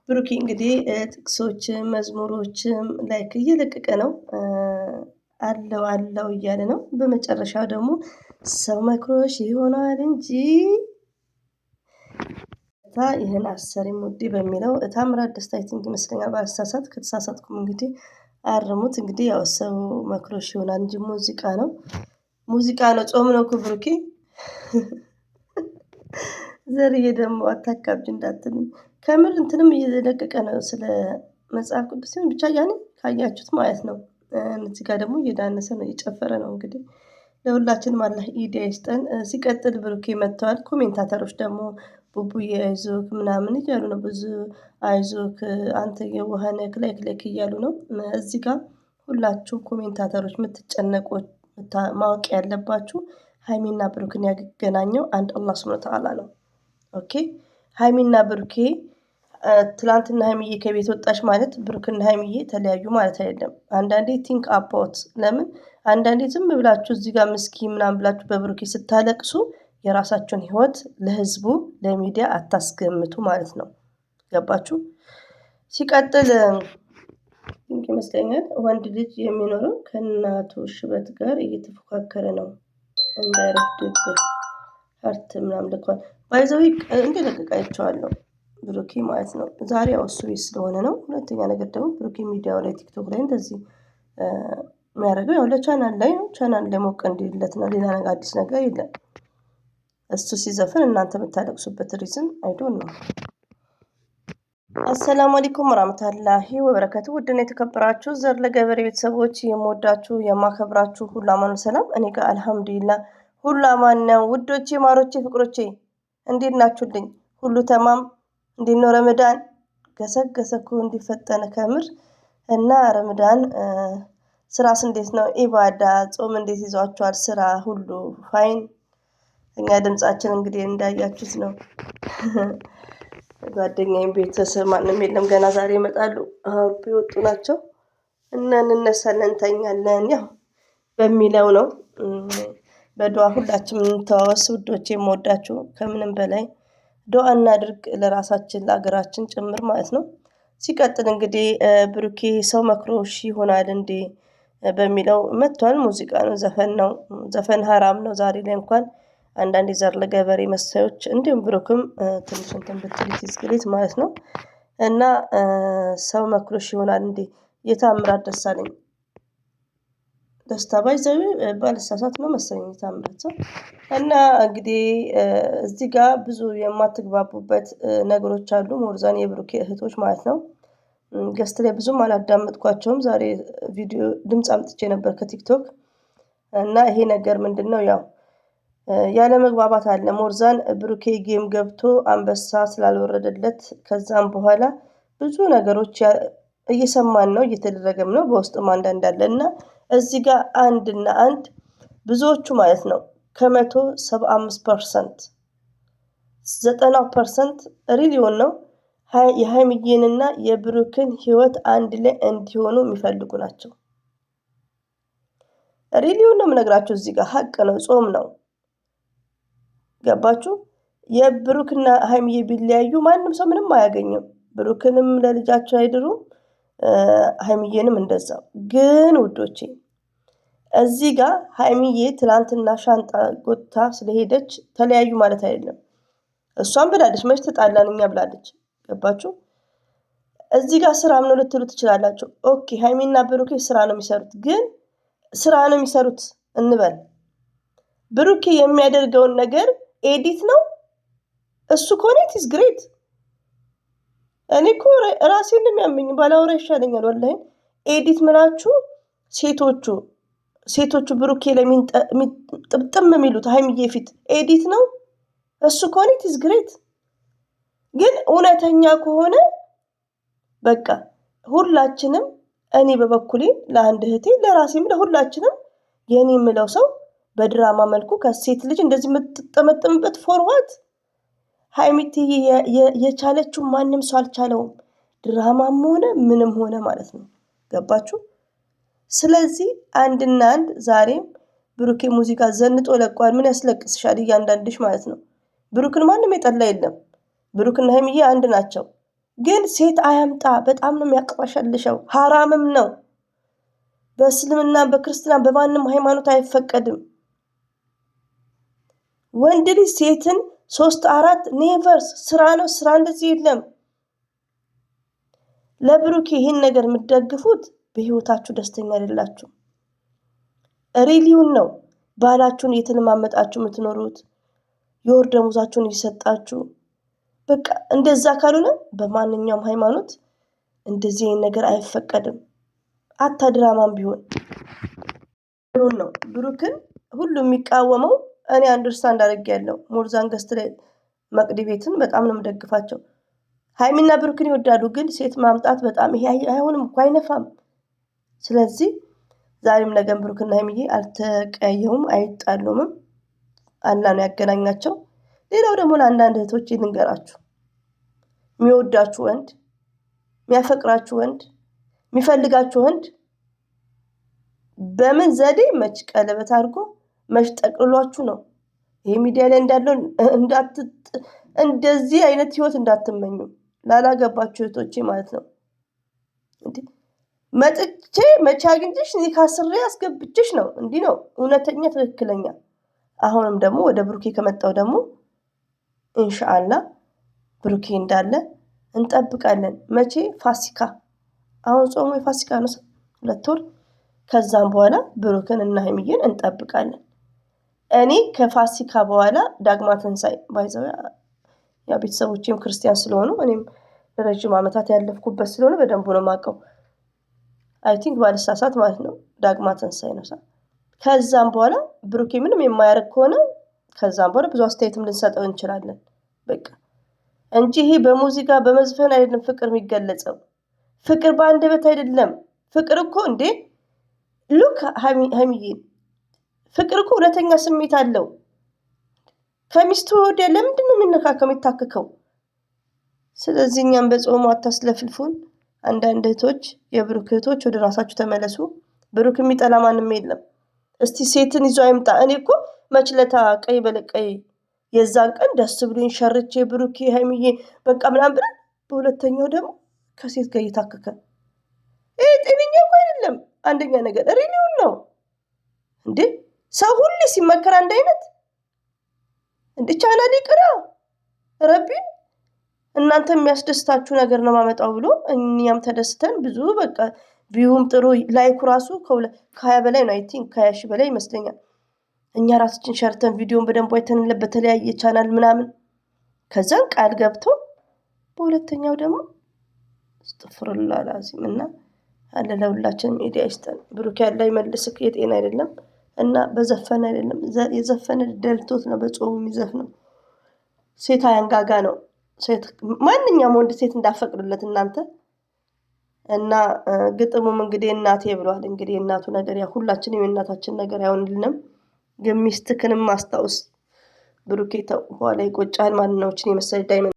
ብሩኬ እንግዲህ ጥቅሶችም መዝሙሮችም ላይክ እየለቀቀ ነው። አለው አለው እያለ ነው። በመጨረሻው ደግሞ ሰው መክሮሽ ይሆናል እንጂ ይህን አሰሪም ውዴ በሚለው ታምራት ደስታ አይ ቲንክ ይመስለኛል ባልሳሳት፣ ከተሳሳትኩም እንግዲህ አርሙት። እንግዲህ ያው ሰው መክሮሽ ይሆናል እንጂ ሙዚቃ ነው ሙዚቃ ነው። ጾም ነው እኮ ብሩኬ። ዘርዬ ደግሞ አታካብጅ እንዳትሉኝ። ከምር እንትንም እየለቀቀ ነው ስለ መጽሐፍ ቅዱስ ሲሆን ብቻ ያኔ ካያችሁት ማለት ነው። እዚህ ጋር ደግሞ እየዳነሰ ነው እየጨፈረ ነው። እንግዲህ ለሁላችንም አላህ ኢዲያ ይስጠን። ሲቀጥል ብሩኬ መጥተዋል። ኮሜንታተሮች ደግሞ ቡቡዬ አይዞክ ምናምን እያሉ ነው። ብዙ አይዞክ አንተ የዋህ ነህ ላይክ ላይክ እያሉ ነው። እዚህ ጋር ሁላችሁም ኮሜንታተሮች የምትጨነቁት ማወቅ ያለባችሁ ሀይሚና ብሩክን ያገናኘው አንድ አላህ ሱብሃነሁ ወተዓላ ነው። ኦኬ ሀይሚና ብሩኬ ትላንትና ሀይሚዬ ከቤት ወጣች ማለት ብሩክና ሀይሚዬ ተለያዩ ማለት አይደለም። አንዳንዴ ቲንክ አባውት ለምን አንዳንዴ ዝም ብላችሁ እዚህ ጋር ምስኪ ምናምን ብላችሁ በብሩኬ ስታለቅሱ የራሳችሁን ህይወት ለህዝቡ ለሚዲያ አታስገምቱ ማለት ነው። ገባችሁ? ሲቀጥል ይመስለኛል ወንድ ልጅ የሚኖረው ከእናቱ ሽበት ጋር እየተፎካከረ ነው። እንዳይረፍድብህ ሀርት ምናምን ልኳል ባይ ዘ ዌይ እንደለቀቀ አይቼዋለሁ ብሩኬ ማለት ነው። ዛሬ ያው እሱ ቤት ስለሆነ ነው። ሁለተኛ ነገር ደግሞ ብሩኬ ሚዲያው ላይ ቲክቶክ ላይ እንደዚህ የሚያደርገው ያው ለቻናል ላይ ነው። ቻናል ላይ ሞቅ እንዲልለት ነው። ሌላ ነገር አዲስ ነገር የለም። እሱ ሲዘፍን እናንተ የምታለቅሱበት ሪዝን አይ ዶንት ኖ። አሰላሙ አለይኩም ወራህመቱላሂ ወበረካቱ። ውድና የተከበራችሁ ዘር ለገበሬ ቤተሰቦች የምወዳችሁ የማከብራችሁ ሁሉ አማኑ ሰላም፣ እኔ ጋር አልሐምዱሊላህ ሁሉ አማን ነው። ውዶቼ ማሮቼ ፍቅሮቼ እንዴት ናችሁልኝ? ሁሉ ተማም? እንዴት ነው ረመዳን? ገሰገሰኩ እንዲፈጠነ ከምር እና ረመዳን ስራስ እንዴት ነው? ኢባዳ ጾም እንዴት ይዟችኋል? ስራ ሁሉ ፋይን? እኛ ድምጻችን እንግዲህ እንዳያችሁት ነው። ጓደኛዬም ቤተሰብ ማንም የለም። ገና ዛሬ ይመጣሉ። አሁን የወጡ ናቸው እና እንነሳለን እንተኛለን ያው በሚለው ነው። በዱዓ ሁላችንም እንተዋወስ ውዶቼ፣ የምወዳችሁ ከምንም በላይ ዱዓ እናድርግ ለራሳችን ለሀገራችን ጭምር ማለት ነው። ሲቀጥል እንግዲህ ብሩኬ ሰው መክሮሽ ይሆናል እንዴ በሚለው መጥቷል። ሙዚቃ ነው፣ ዘፈን ነው። ዘፈን ሀራም ነው ዛሬ ላይ እንኳን አንዳንድ ዘር ለገበሬ መሳዮች እንዲሁም ብሩክም ትንሽ እንትን ብትሉት ይዝግሌት ማለት ነው። እና ሰው መክሮሽ ይሆናል እንዴ የታምራት ደሳለኝ ደስታ ባይዘው ባልሳሳት ነው መሰለኝ የታምራት ሰው። እና እንግዲህ እዚህ ጋር ብዙ የማትግባቡበት ነገሮች አሉ። ሞርዛን የብሩኬ እህቶች ማለት ነው። ገስት ላይ ብዙም አላዳመጥኳቸውም። ዛሬ ቪዲዮ ድምፅ አምጥቼ ነበር ከቲክቶክ እና ይሄ ነገር ምንድነው ያው ያለ መግባባት አለ። ሞርዛን ብሩኬ ጌም ገብቶ አንበሳ ስላልወረደለት ከዛም በኋላ ብዙ ነገሮች እየሰማን ነው፣ እየተደረገም ነው። በውስጥም አንዳንድ አለ እና እዚህ ጋር አንድና አንድ ብዙዎቹ ማለት ነው ከ175% 90% ሪሊዮን ነው የሀይሚዬንና የብሩክን ህይወት አንድ ላይ እንዲሆኑ የሚፈልጉ ናቸው። ሪሊዮን ነው የምነግራችሁ። እዚህ ጋር ሀቅ ነው፣ ጾም ነው። ገባችሁ? የብሩክና ሀይሚዬ ቢለያዩ ማንም ሰው ምንም አያገኝም። ብሩክንም ለልጃቸው አይድሩም፣ ሀይሚዬንም እንደዛው። ግን ውዶቼ እዚህ ጋር ሀይሚዬ ትላንትና ሻንጣ ጎታ ስለሄደች ተለያዩ ማለት አይደለም። እሷም ብላለች መች ተጣላን እኛ ብላለች። ገባችሁ? እዚህ ጋር ስራም ነው ልትሉ ትችላላችሁ። ኦኬ ሀይሚና ብሩኬ ስራ ነው የሚሰሩት፣ ግን ስራ ነው የሚሰሩት እንበል። ብሩኬ የሚያደርገውን ነገር ኤዲት ነው እሱ ከሆነ ኢትስ ግሬት። እኔ እኮ ራሴ እንደሚያመኝ ባላወራ ይሻለኛል ወላሂ። ኤዲት ምላችሁ ሴቶቹ ብሩኬ ላይ ጥምጥም የሚሉት ሀይሚዬ ፊት ኤዲት ነው እሱ ከሆነ ኢትስ ግሬት። ግን እውነተኛ ከሆነ በቃ ሁላችንም እኔ በበኩሌ ለአንድ እህቴ ለራሴም ለሁላችንም የኔ የምለው ሰው በድራማ መልኩ ከሴት ልጅ እንደዚህ የምትጠመጥምበት ፎርዋት ሀይሚት የቻለችው ማንም ሰው አልቻለውም። ድራማም ሆነ ምንም ሆነ ማለት ነው። ገባችሁ? ስለዚህ አንድና አንድ ዛሬም ብሩኬ ሙዚቃ ዘንጦ ለቋል። ምን ያስለቅስሻል? እያንዳንድሽ ማለት ነው። ብሩክን ማንም የጠላ የለም። ብሩክና ሀይሚዬ አንድ ናቸው። ግን ሴት አያምጣ። በጣም ነው የሚያቅባሻልሸው። ሐራምም ነው። በእስልምና በክርስትና በማንም ሃይማኖት አይፈቀድም። ወንድ ልጅ ሴትን 3-4 ኔቨርስ ስራ ነው። ስራ እንደዚህ የለም። ለብሩኬ ይህን ነገር የምትደግፉት በህይወታችሁ ደስተኛ አይደላችሁ። ሪሊውን ነው ባላችሁን እየተለማመጣችሁ የምትኖሩት፣ የወር ደመወዛችሁን እየሰጣችሁ። በቃ እንደዛ ካልሆነ በማንኛውም ሃይማኖት እንደዚህ አይነት ነገር አይፈቀድም። አታ ድራማም ቢሆን ነው ብሩክን ሁሉ የሚቃወመው። እኔ አንደርስታንድ አድርጌያለሁ። ሞርዛን ገስት ላይ መቅዲ ቤትን በጣም ነው የምደግፋቸው። ሃይሚና ብሩክን ይወዳሉ፣ ግን ሴት ማምጣት በጣም ይሄ አይሆንም እኮ አይነፋም። ስለዚህ ዛሬም ነገም ብሩክና ሃይሚዬ አልተቀያየሙም፣ አይጣሉምም። አላህ ነው ያገናኛቸው። ሌላው ደግሞ ለአንዳንድ እህቶች ልንገራችሁ፣ የሚወዳችሁ ወንድ፣ የሚያፈቅራችሁ ወንድ፣ የሚፈልጋችሁ ወንድ በምን ዘዴ መች ቀለበት አድርጎ መች ጠቅልሏችሁ ነው ይሄ ሚዲያ ላይ እንዳለው እንደዚህ አይነት ህይወት እንዳትመኙ፣ ላላገባችሁ እህቶቼ ማለት ነው። መጥቼ መቼ አግኝቼሽ እኔ ካስሬ አስገብቼሽ ነው። እንዲህ ነው እውነተኛ ትክክለኛ። አሁንም ደግሞ ወደ ብሩኬ ከመጣው ደግሞ ኢንሻአላህ ብሩኬ እንዳለ እንጠብቃለን። መቼ? ፋሲካ። አሁን ጾሙ የፋሲካ ነው፣ 2 ወር። ከዛም በኋላ ብሩክን እና ሃይሚዬን እንጠብቃለን። እኔ ከፋሲካ በኋላ ዳግማ ትንሣኤ ባይዘው ያ ቤተሰቦቼም ክርስቲያን ስለሆኑ እኔም ለረጅም ዓመታት ያለፍኩበት ስለሆነ በደንብ ነው የማውቀው። አይ ቲንክ ባልሳሳት ማለት ነው ዳግማ ትንሣኤ ነው። ከዛም በኋላ ብሩኬ ምንም የማያደርግ ከሆነ ከዛም በኋላ ብዙ አስተያየትም ልንሰጠው እንችላለን። በቃ እንጂ ይሄ በሙዚቃ በመዝፈን አይደለም ፍቅር የሚገለጸው። ፍቅር በአንደበት አይደለም። ፍቅር እኮ እንዴ ሉክ ሃይሚዬ፣ ፍቅር እኮ እውነተኛ ስሜት አለው። ከሚስቱ ወዲያ ለምንድን ነው የሚነካከው የሚታከከው? ስለዚህ እኛም በጾሙ አታስለፍልፉን። አንዳንድ እህቶች፣ የብሩክ እህቶች ወደ ራሳችሁ ተመለሱ። ብሩክ የሚጠላ ማንም የለም። እስቲ ሴትን ይዞ አይምጣ። እኔ እኮ መችለታ ቀይ በለቀይ የዛን ቀን ደስ ብሎኝ ሸርቼ ብሩኬ ሃይሚዬ በቃ ምናምን ብለን፣ በሁለተኛው ደግሞ ከሴት ጋር እየታከከ ይሄ ጤነኛ እኮ አይደለም። አንደኛ ነገር ሪሊውን ነው እንዴ ሰው ሁሌ ሲመከር አንድ አይነት እንዴ ቻናል ይቅራ ረቢ እናንተ የሚያስደስታችሁ ነገር ነው ማመጣው ብሎ እኛም ተደስተን ብዙ በቃ ቪውም ጥሩ ላይኩ ራሱ ከ20 በላይ ነው። አይ ቲንክ ከ20 ሺህ በላይ ይመስለኛል። እኛ ራሳችን ሸርተን ቪዲዮን በደንብ አይተንለት በተለያየ ቻናል ምናምን፣ ከዛን ቃል ገብቶ በሁለተኛው ደግሞ አስተፍሩላህ ላዚም እና አለ ለሁላችንም ኢዲያ ይስጠን። ብሩክ ያለ ይመልስክ። የጤና አይደለም እና በዘፈን አይደለም የዘፈን ደልቶት ነው በጾሙ የሚዘፍነው። ሴት አያንጋጋ ነው። ሴት ማንኛውም ወንድ ሴት እንዳፈቅድለት እናንተ እና ግጥሙም እንግዲህ እናቴ ብሏል። እንግዲህ እናቱ ነገር ያ ሁላችንም የእናታችን ነገር አይሆንልንም። ግን ሚስትክንም ማስታወስ ብሩኬ ተው፣ ኋላ ይቆጫል። ማንነዎችን የመሰለ ዳይመንድ